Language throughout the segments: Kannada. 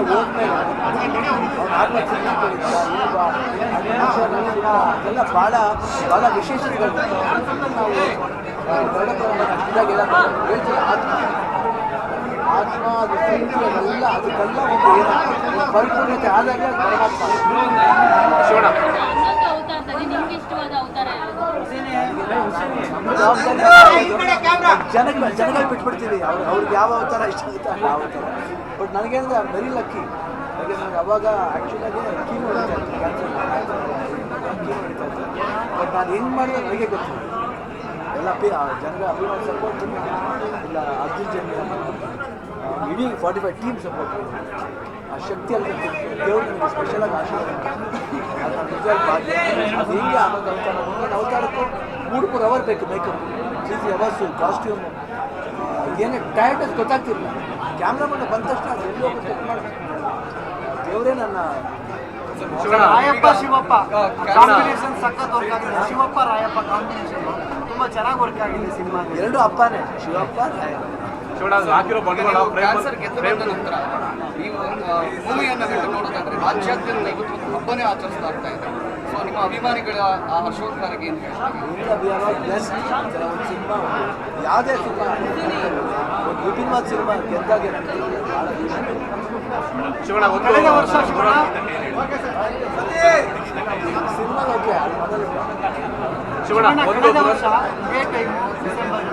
ಹೋದ್ಮೇಲೆ ಅವ್ನು ಆತ್ಮಹತ್ಯೆ ಅದೆಲ್ಲ ಭಾಳ ಭಾಳ ವಿಶೇಷಗಳು ನಾವು ಅಷ್ಟಾಗೆಲ್ಲ ಹೇಳ್ತೀವಿ ಆತ್ಮ ಅದು ಎಲ್ಲ ಅದಕ್ಕೆಲ್ಲ ಒಂದು ಏನು ಪರಿಪೂರ್ಣತೆ ಆದಾಗ ಜನಗಳು ಬಿಟ್ಬಿಡ್ತೀವಿ ಅವ್ರಿಗೆ ಯಾವ ಅವತಾರ ಇಷ್ಟ ಆಗುತ್ತೆ ಆ ಅವತಾರ. ಬಟ್ ನನಗೇನಂದ್ರೆ ವೆರಿ ಲಕ್ಕಿ. ಹಾಗೆ ನನಗೆ ಅವಾಗ ಆ್ಯಕ್ಚುಲಾಗಿ ಕೀಮೋ ನಡೀತಾ ಇತ್ತು, ಕ್ಯಾನ್ಸರ್ ಕೀಮೋ ನಡೀತಾ ಇತ್ತು. ಬಟ್ ನಾನು ಹೆಂಗೆ ಮಾಡಿದ್ರೆ ನನಗೆ ಗೊತ್ತು. ಎಲ್ಲ ಜನರ ಅಭಿಮಾನ ಸಪೋರ್ಟ್ ಇಲ್ಲ, ಅರ್ಜುನ್ ಜನ್ಯ ಇಡೀ 45 ಟೀಮ್ ಸಪೋರ್ಟ್. ಆ ಶಕ್ತಿಯಲ್ಲಿ ದೇವರು ನನಗೆ ಸ್ಪೆಷಲಾಗಿ ಆಶೀರ್ವಾದ ಅದು ನನ್ನ ನಿಜವಾಗಿ ಭಾಗ್ಯ. ಅದು ಹೆಂಗೆ ಆಮೇಲೆ ಅವತಾರ ಒಂದೊಂದು ಅವತಾರಕ್ಕೂ 3-3 ಅವರ್ ಬೇಕು ಮೇಕಪ್, 3 ಅವರ್ಸು, ಕಾಸ್ಟ್ಯೂಮು, ಏನೇ ಟೈರ್ಟಸ್ ಗೊತ್ತಾಗ್ತಿರಲಿಲ್ಲ. ಕ್ಯಾಮ್ರಾಮನ್ ಬಂದ ತಕ್ಷಣ ಅದು ಎಲ್ಲೋ ಚೆಕ್ ಮಾಡೋದು. ದೇವರೇ ನನ್ನ ರಾಯಪ್ಪ ಶಿವಪ್ಪ ಕಾಂಬಿನೇಷನ್ ಸಖತ್ ವರ್ಕ್ ಆಗಿದೆ. ಶಿವಪ್ಪ ರಾಯಪ್ಪ ಕಾಂಬಿನೇಷನ್ ತುಂಬಾ ಚೆನ್ನಾಗಿ ವರ್ಕ್ ಆಗಿದೆ ಸಿನಿಮಾ. ಎರಡು ಅಪ್ಪನೇ, ಶಿವಪ್ಪ ರಾಯಪ್ಪ. ಕ್ಯಾನ್ಸರ್ ಗೆದ್ದು ಬಂದ ನಂತರ ನೀವು ಮೂವಿಯನ್ನು ಬಿಟ್ಟು ನೋಡೋದಾದ್ರೆ ರಾಜ್ಯಾದ್ಯಂತ ಇವತ್ತು ಒಂದು ಹಬ್ಬನೇ ಆಚರಿಸ್ತಾ ಆಗ್ತಾ ಇದೆ. ಸೊ ನಿಮ್ಮ ಅಭಿಮಾನಿಗಳ ಆ ಹರ್ಷೋದ್ಗಾರಕ್ಕೆ ಏನು ಒಂದು ಸಿನಿಮಾ, ಯಾವುದೇ ಸಿನಿಮಾ, ಒಂದು ವಿಭಿನ್ನವಾದ ಸಿನಿಮಾ ಗೆದ್ದಾಗ ಕಳೆದ ವರ್ಷ ಕಳೆದ ವರ್ಷ ಇದೇ ಟೈಮು ಡಿಸೆಂಬರ್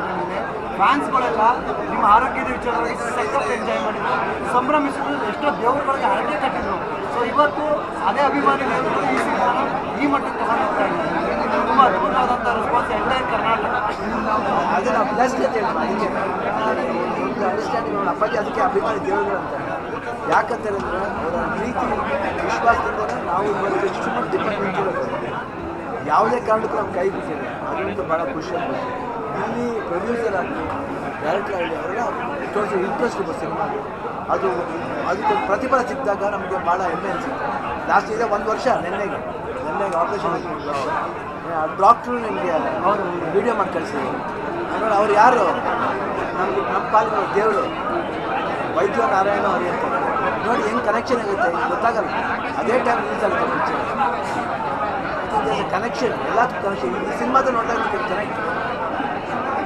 ಫ್ಯಾನ್ಸ್ಗಳೆಲ್ಲ ನಿಮ್ಮ ಆರೋಗ್ಯದ ವಿಚಾರವಾಗಿ ಸಖತ್ ಎಂಜಾಯ್ ಮಾಡಿದ್ರು, ಸಂಭ್ರಮಿಸಿದ್ರು, ಎಷ್ಟೋ ದೇವರುಗಳಿಗೆ ಹರಕೆ ಕಟ್ಟಿದ್ರು. ಸೊ ಇವತ್ತು ಅದೇ ಅಭಿಮಾನಿಗಳು ಈ ಸಿನಿಮಾನ ಈ ಮಟ್ಟಕ್ಕೆ ತಗೊಂಡು ಹೋಗ್ತಾ ಇದ್ದಾರೆ. ತುಂಬ ಅದ್ಭುತವಾದಂಥ ರೆಸ್ಪಾನ್ಸ್ ಎಂಟೈರ್ ಕರ್ನಾಟಕ. ಅದೇ ನಾವು ಪ್ಲಸ್ ಅಂತ ಹೇಳಿ ಅದಕ್ಕೆ ಒಂದು ಅಂಡರ್ಸ್ಟ್ಯಾಂಡಿಂಗ್ ನೋಡಿ ಅಪ್ಪಾಜಿ ಅದಕ್ಕೆ ಅಭಿಮಾನಿ ದೇವರುಗಳು ಅಂತ. ಯಾಕಂತ ಹೇಳಿದ್ರೆ ಅವರ ಪ್ರೀತಿ ವಿಶ್ವಾಸದಿಂದಲೇ ನಾವು ಇವತ್ತು ಎಷ್ಟು ಮಟ್ಟ ಡಿಪೆಂಡ್ ಇರೋದು. ಯಾವುದೇ ಕಾರಣಕ್ಕೂ ನಮ್ಮ ಕೈ ಬಿಟ್ಟಿಲ್ಲ, ಅದೊಂದು ಭಾಳ ಖುಷಿ ಆಗ್ತದೆ. ಇಲ್ಲಿ ಪ್ರೊಡ್ಯೂಸರ್ ಆಗಲಿ, ಡೈರೆಕ್ಟರ್ ಆಗಲಿ, ಅವರೆಲ್ಲ ತೋರಿಸೋ ಇಂಟ್ರೆಸ್ಟ್ ಇದೆ ಸಿನಿಮಾಗೆ. ಅದಕ್ಕೊಂದು ಪ್ರತಿಫಲ ಸಿಕ್ಕಿದಾಗ ನಮಗೆ ಭಾಳ ಹೆಮ್ಮೆ ಅನಿಸುತ್ತೆ. ಲಾಸ್ಟ್ ಇದೆ 1 ವರ್ಷ ನೆನ್ನೆಗೆ ಆಪರೇಷನ್ ಡಾಕ್ಟ್ರು ನಿಮಗೆ ಅವರು ವೀಡಿಯೋ ಮಾಡಿ ಕಳಿಸಿದ್ರು. ನೋಡಿ ಅವ್ರು ಯಾರು, ನಮ್ಮ ಪಾಲಿನ ದೇವರು ವೈದ್ಯ ನಾರಾಯಣ ಅವರೇ ಅಂತ. ನೋಡಿ ಹೆಂಗೆ ಕನೆಕ್ಷನ್ ಆಗುತ್ತೆ ಗೊತ್ತಾಗಲ್ಲ. ಅದೇ ಟೈಮ್ ರಿಲೀಸ್ ಆಗುತ್ತೆ ಪಿಕ್ಚರ್. ಕನೆಕ್ಷನ್ ಎಲ್ಲ ಕನೆಕ್ಷನ್ ಈ ಸಿನಿಮಾದ ನೋಡಿದಾಗ ಕನೆಕ್ಟ್